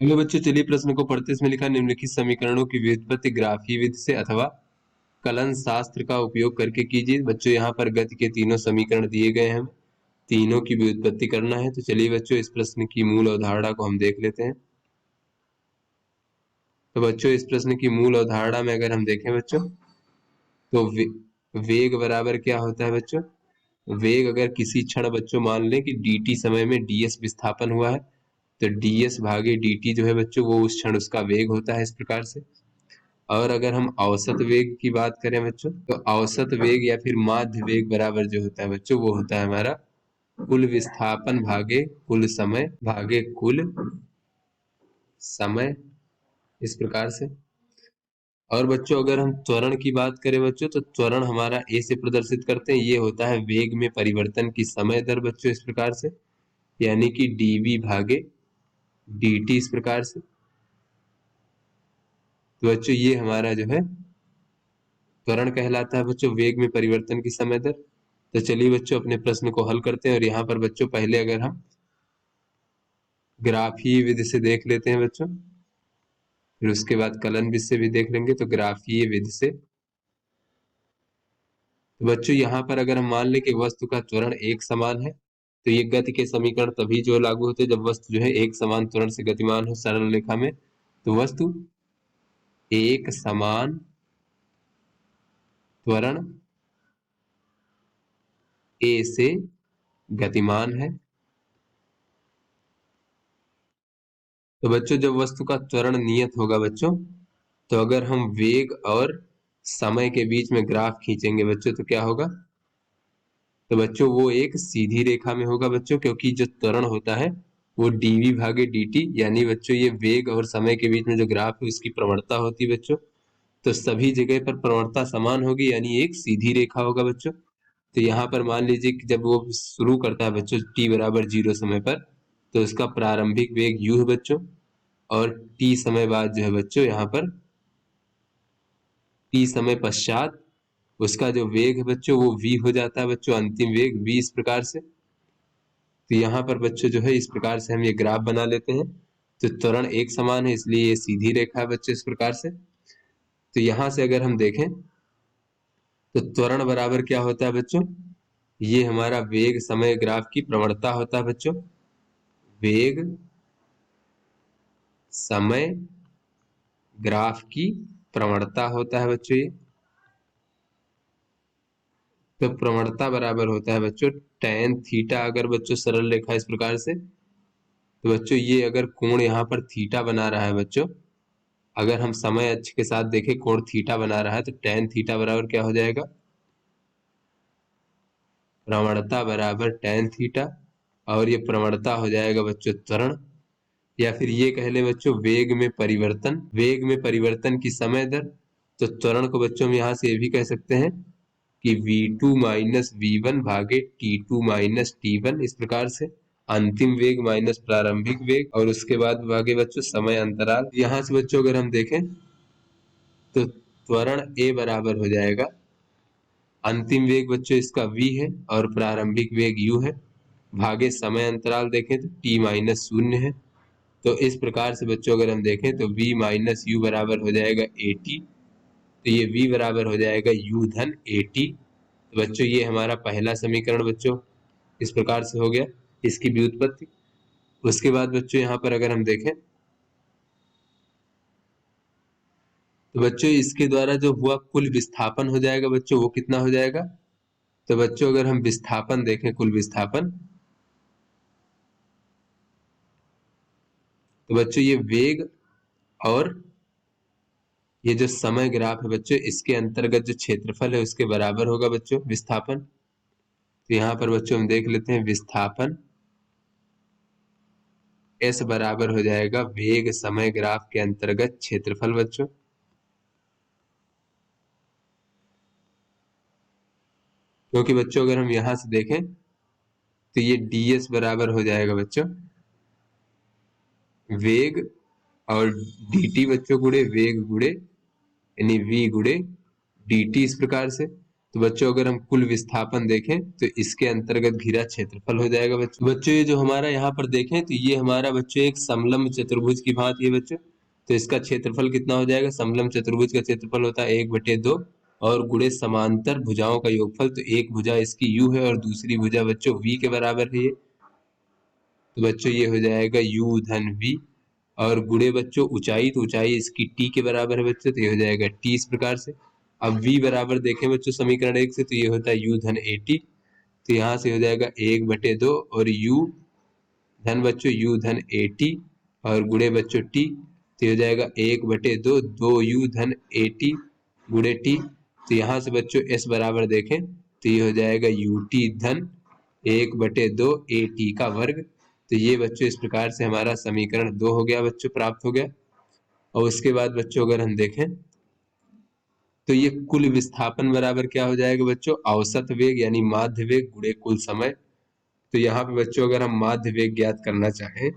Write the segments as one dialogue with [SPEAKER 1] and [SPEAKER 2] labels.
[SPEAKER 1] Hello बच्चों, चलिए प्रश्न को पढ़ते। इसमें लिखा निम्नलिखित समीकरणों की व्युत्पत्ति ग्राफीय विधि से अथवा कलन शास्त्र का उपयोग करके कीजिए। बच्चों यहाँ पर गति के तीनों समीकरण दिए गए हैं, तीनों की व्युत्पत्ति करना है। तो चलिए बच्चों इस प्रश्न की मूल अवधारणा को हम देख लेते हैं। तो बच्चों इस प्रश्न की मूल अवधारणा में अगर हम देखें बच्चों, तो वेग बराबर क्या होता है बच्चों। वेग अगर किसी क्षण बच्चों मान लें कि dt समय में ds विस्थापन हुआ है, तो ds भागे dt जो है बच्चों वो उस क्षण उसका वेग होता है, इस प्रकार से। और अगर हम औसत वेग की बात करें बच्चों, तो औसत वेग या फिर माध्य वेग बराबर जो होता है बच्चों वो होता है हमारा कुल विस्थापन भागे कुल समय भागे कुल समय, इस प्रकार से। और बच्चों अगर हम त्वरण की बात करें बच्चों, तो त्वरण हमारा ए से प्रदर्शित करते हैं, ये होता है वेग में परिवर्तन की समय दर बच्चों, इस प्रकार से, यानी कि dv भागे dt, इस प्रकार से। तो बच्चों ये हमारा जो है त्वरण कहलाता है बच्चों, वेग में परिवर्तन की समय दर। तो चलिए बच्चों अपने प्रश्न को हल करते हैं। और यहाँ पर बच्चों पहले अगर हम ग्राफीय विधि से देख लेते हैं बच्चों, फिर उसके बाद कलन विधि से भी देख लेंगे। तो ग्राफीय विधि से तो बच्चों यहाँ पर अगर हम मान लें कि वस्तु का त्वरण एक समान है, तो ये गति के समीकरण तभी जो लागू होते हैं जब वस्तु जो है एक समान त्वरण से गतिमान हो सरल रेखा में। तो वस्तु एक समान त्वरण ए से गतिमान है। तो बच्चों जब वस्तु का त्वरण नियत होगा बच्चों, तो अगर हम वेग और समय के बीच में ग्राफ खींचेंगे बच्चों, तो क्या होगा। तो बच्चों वो एक सीधी रेखा में होगा बच्चों, क्योंकि जो त्वरण होता है वो dv भागे dt, यानी बच्चों ये वेग और समय के बीच में जो ग्राफ है उसकी प्रवणता होती है बच्चों। तो सभी जगह पर प्रवणता समान होगी, यानी एक सीधी रेखा होगा बच्चों। तो यहाँ पर मान लीजिए कि जब वो शुरू करता है बच्चों t बराबर 0 समय पर, तो उसका प्रारंभिक वेग u है बच्चों। और t समय बाद जो है बच्चों यहाँ पर t समय पश्चात उसका जो वेग है बच्चों वो v हो जाता है बच्चों, अंतिम वेग v, इस प्रकार से। तो यहाँ पर बच्चों जो है इस प्रकार से हम ये ग्राफ बना लेते हैं। तो त्वरण एक समान है इसलिए ये सीधी रेखा है बच्चों, इस प्रकार से। तो यहाँ से अगर हम देखें तो त्वरण बराबर क्या होता है बच्चों, ये हमारा वेग समय ग्राफ की प्रवणता होता है बच्चों। वेग समय ग्राफ की प्रवणता होता है बच्चों ये। तो प्रवणता बराबर होता है बच्चों tan थीटा। अगर बच्चों सरल रेखा इस प्रकार से, तो बच्चों ये अगर कोण यहाँ पर थीटा बना रहा है बच्चों, अगर हम समय अक्ष के साथ देखें कोण थीटा बना रहा है, तो tan थीटा बराबर क्या हो जाएगा, प्रवणता बराबर tan थीटा। और ये प्रवणता हो जाएगा बच्चों त्वरण, या फिर ये कह ले बच्चों वेग में परिवर्तन, वेग में परिवर्तन की समय दर। तो त्वरण को बच्चों हम यहाँ से ये भी कह सकते हैं कि v2 माइनस v1 भागे t2 माइनस t1, इस प्रकार से। अंतिम वेग माइनस प्रारंभिक वेग, और उसके बाद भागे बच्चों समय अंतराल। यहाँ से बच्चों अगर हम देखें तो त्वरण a बराबर हो जाएगा, अंतिम वेग बच्चों इसका v है और प्रारंभिक वेग u है, भागे समय अंतराल देखें तो t माइनस 0 है। तो इस प्रकार से बच्चों अगर हम देखें तो v माइनस u बराबर हो जाएगा at। तो ये v बराबर हो जाएगा u धन at। तो बच्चों ये हमारा पहला समीकरण बच्चों इस प्रकार से हो गया, इसकी व्युत्पत्ति। उसके बाद बच्चों यहाँ पर अगर हम देखें तो बच्चों इसके द्वारा जो हुआ कुल विस्थापन हो जाएगा बच्चों, वो कितना हो जाएगा। तो बच्चों अगर हम विस्थापन देखें, कुल विस्थापन, तो बच्चों ये वेग और ये जो समय ग्राफ है बच्चों, इसके अंतर्गत जो क्षेत्रफल है उसके बराबर होगा बच्चों विस्थापन। तो यहाँ पर बच्चों हम देख लेते हैं विस्थापन S बराबर हो जाएगा वेग समय ग्राफ के अंतर्गत क्षेत्रफल बच्चों। क्योंकि बच्चों अगर हम यहाँ से देखें तो ये ds बराबर हो जाएगा बच्चों वेग और dt बच्चों गुणे वेग गुणे यानी v गुणे dt, इस प्रकार से। तो बच्चों अगर हम कुल विस्थापन देखें तो इसके अंतर्गत घिरा क्षेत्रफल हो जाएगा बच्चों ये जो हमारा यहाँ पर देखें तो ये हमारा बच्चों एक समलंब चतुर्भुज की भांति है बच्चों। तो इसका क्षेत्रफल कितना हो जाएगा, समलंब चतुर्भुज का क्षेत्रफल होता है 1/2 और गुणे समांतर भुजाओं का योगफल। तो एक भुजा इसकी u है और दूसरी भुजा बच्चों v के बराबर है ये। तो बच्चों ये हो जाएगा u धन v और गुणे बच्चों ऊंचाई, तो ऊंचाई इसकी t के बराबर है बच्चों, तो ये हो जाएगा t इस प्रकार से। अब v बराबर देखें बच्चों समीकरण 1 से, तो ये होता है u धन at, तो यहाँ से हो जाएगा 1/2 और u धन बच्चों u धन at और गुणे बच्चों t, तो ये हो जाएगा 1/2 2u धन at गुणे t। तो यहाँ से बच्चों s बराबर देखें तो ये हो जाएगा ut धन 1/2 at का वर्ग। तो ये बच्चों इस प्रकार से हमारा समीकरण 2 हो गया बच्चों, प्राप्त हो गया। और उसके बाद बच्चों अगर हम देखें तो ये कुल विस्थापन बराबर क्या हो जाएगा बच्चों, औसत वेग यानी माध्य वेग गुणे कुल समय। तो यहाँ पे बच्चों अगर हम माध्य वेग ज्ञात करना चाहें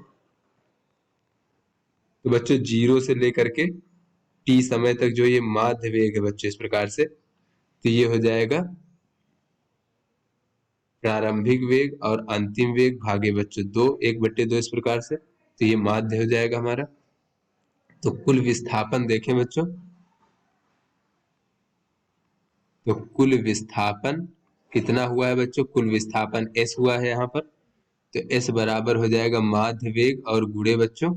[SPEAKER 1] तो बच्चों 0 से लेकर के t समय तक जो ये माध्य वेग है बच्चों इस प्रकार से, तो ये हो जाएगा प्रारंभिक वेग और अंतिम वेग भागे बच्चों 2 1/2 इस प्रकार से, तो ये माध्य हो जाएगा हमारा। तो कुल विस्थापन देखें बच्चों, तो कुल विस्थापन कितना हुआ है बच्चों, कुल विस्थापन s हुआ है यहाँ पर। तो s बराबर हो जाएगा माध्य वेग और गुणे बच्चों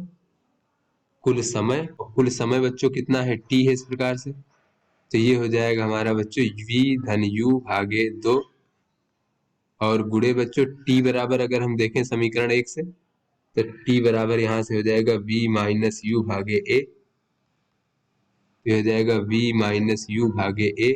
[SPEAKER 1] कुल समय, और कुल समय बच्चों कितना है t है इस प्रकार से। तो ये हो जाएगा हमारा बच्चों v धन u भागे 2 और गुणे बच्चों t बराबर अगर हम देखें समीकरण 1 से, तो t बराबर यहाँ से हो जाएगा v माइनस यू भागे a, तो हो जाएगा v माइनस यू भागे a।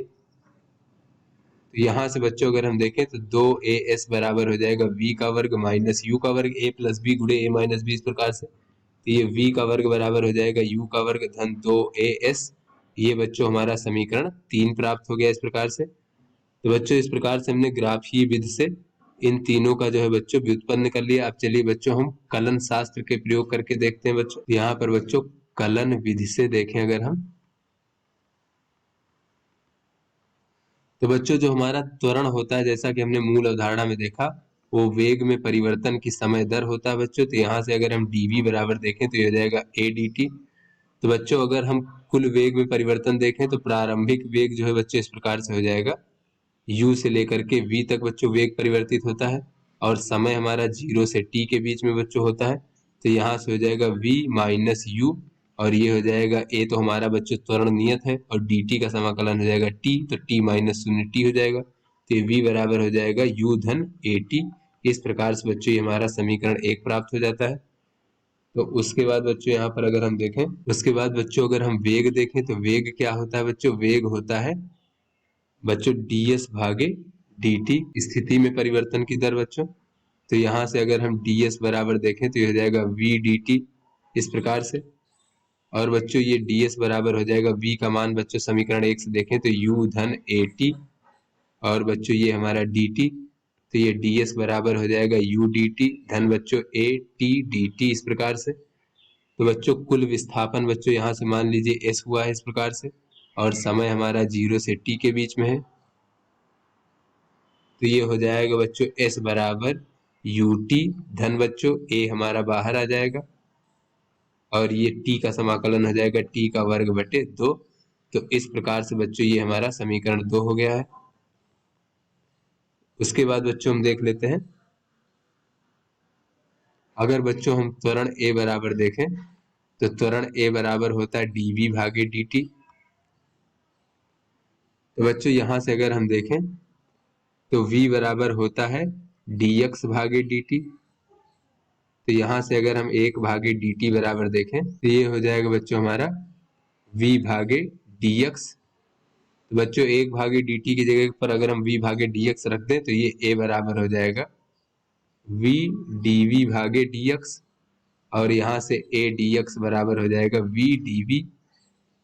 [SPEAKER 1] तो यहाँ से बच्चों अगर हम देखें तो 2as बराबर हो जाएगा v का वर्ग माइनस u का वर्ग a प्लस b गुणे a माइनस b इस प्रकार से। तो ये v का वर्ग बराबर हो जाएगा u का वर्ग धन 2as। ये बच्चों हमारा समीकरण 3 प्राप्त हो गया इस प्रकार से। तो बच्चों इस प्रकार से हमने ग्राफीय विधि से इन तीनों का जो है बच्चों व्युत्पन्न कर लिया। अब चलिए बच्चों हम कलन शास्त्र के प्रयोग करके देखते हैं बच्चों। यहाँ पर बच्चों कलन विधि से देखें अगर हम, तो बच्चों जो हमारा त्वरण होता है जैसा कि हमने मूल अवधारणा में देखा, वो वेग में परिवर्तन की समय दर होता है बच्चों। तो यहाँ से अगर हम dv बराबर देखें तो ये हो जाएगा a dt। तो बच्चों अगर हम कुल वेग में परिवर्तन देखें तो प्रारंभिक वेग जो है बच्चों इस प्रकार से हो जाएगा, u से लेकर के v तक बच्चों वेग परिवर्तित होता है और समय हमारा 0 से t के बीच में बच्चों होता है। तो यहाँ से हो जाएगा v माइनस यू और ये हो जाएगा a, तो हमारा बच्चों त्वरण नियत है और dt का समाकलन हो जाएगा t, तो t माइनस 0 t हो जाएगा। तो ये v बराबर हो जाएगा u धन at। इस प्रकार से बच्चों ये हमारा समीकरण 1 प्राप्त हो जाता है। तो उसके बाद बच्चों यहाँ पर अगर हम देखें, उसके बाद बच्चों अगर हम वेग देखें तो वेग क्या होता है बच्चों, वेग होता है बच्चों ds भागे dt, स्थिति में परिवर्तन की दर बच्चों। तो यहाँ से अगर हम ds बराबर देखें तो ये हो जाएगा v dt इस प्रकार से। और बच्चों ये ds बराबर हो जाएगा v का मान बच्चों समीकरण 1 से देखें तो u धन at और बच्चों ये हमारा dt, तो ये ds बराबर हो जाएगा u dt धन बच्चों at dt इस प्रकार से। तो बच्चों कुल विस्थापन बच्चों यहाँ से मान लीजिए s हुआ है इस प्रकार से और समय हमारा 0 से t के बीच में है। तो ये हो जाएगा बच्चों s बराबर ut धन बच्चों a हमारा बाहर आ जाएगा और ये t का समाकलन हो जाएगा t का वर्ग बटे 2। तो इस प्रकार से बच्चों ये हमारा समीकरण 2 हो गया है। उसके बाद बच्चों हम देख लेते हैं, अगर बच्चों हम त्वरण a बराबर देखें तो त्वरण a बराबर होता है dv भागे dt। तो बच्चों यहाँ से अगर हम देखें तो v बराबर होता है dx भागे dt। तो यहाँ से अगर हम 1 भागे dt बराबर देखें तो ये हो जाएगा बच्चों हमारा v भागे dx। तो बच्चों 1 भागे dt की जगह पर अगर हम v भागे dx रख दें तो ये a बराबर हो जाएगा v dv भागे dx और यहाँ से a dx बराबर हो जाएगा v dv।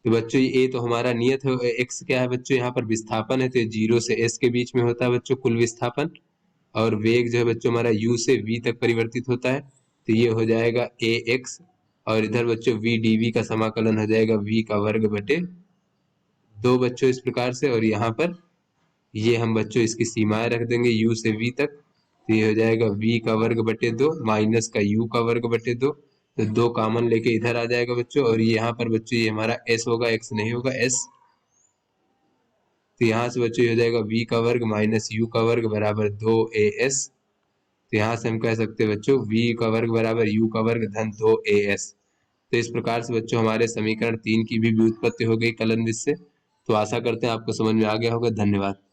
[SPEAKER 1] तो बच्चों ये a तो हमारा नियत है, x क्या है बच्चों यहाँ पर विस्थापन है, तो 0 से s के बीच में होता है बच्चों कुल विस्थापन। और वेग जो है बच्चों हमारा u से v तक परिवर्तित होता है, तो ये हो जाएगा ax और इधर बच्चों v dv का समाकलन हो जाएगा v का वर्ग बटे 2 बच्चों इस प्रकार से। और यहाँ पर ये हम बच्चों इसकी सीमाएं रख देंगे u से v तक, तो ये हो जाएगा v का वर्ग बटे 2 माइनस का u का वर्ग बटे 2, तो 2 कॉमन लेके इधर आ जाएगा बच्चों, और यहाँ पर बच्चों ये हमारा s होगा, x नहीं होगा s, तो यहाँ से बच्चों ये हो जाएगा v का वर्ग माइनस u का वर्ग बराबर 2as, तो यहाँ से हम कह सकते हैं बच्चों v का वर्ग बराबर u का वर्ग धन 2as। तो इस प्रकार से बच्चों हमारे समीकरण 3 की भी व्युत्पत्ति हो गई कलन से। तो आशा करते हैं आपको समझ में आ गया होगा। धन्यवाद।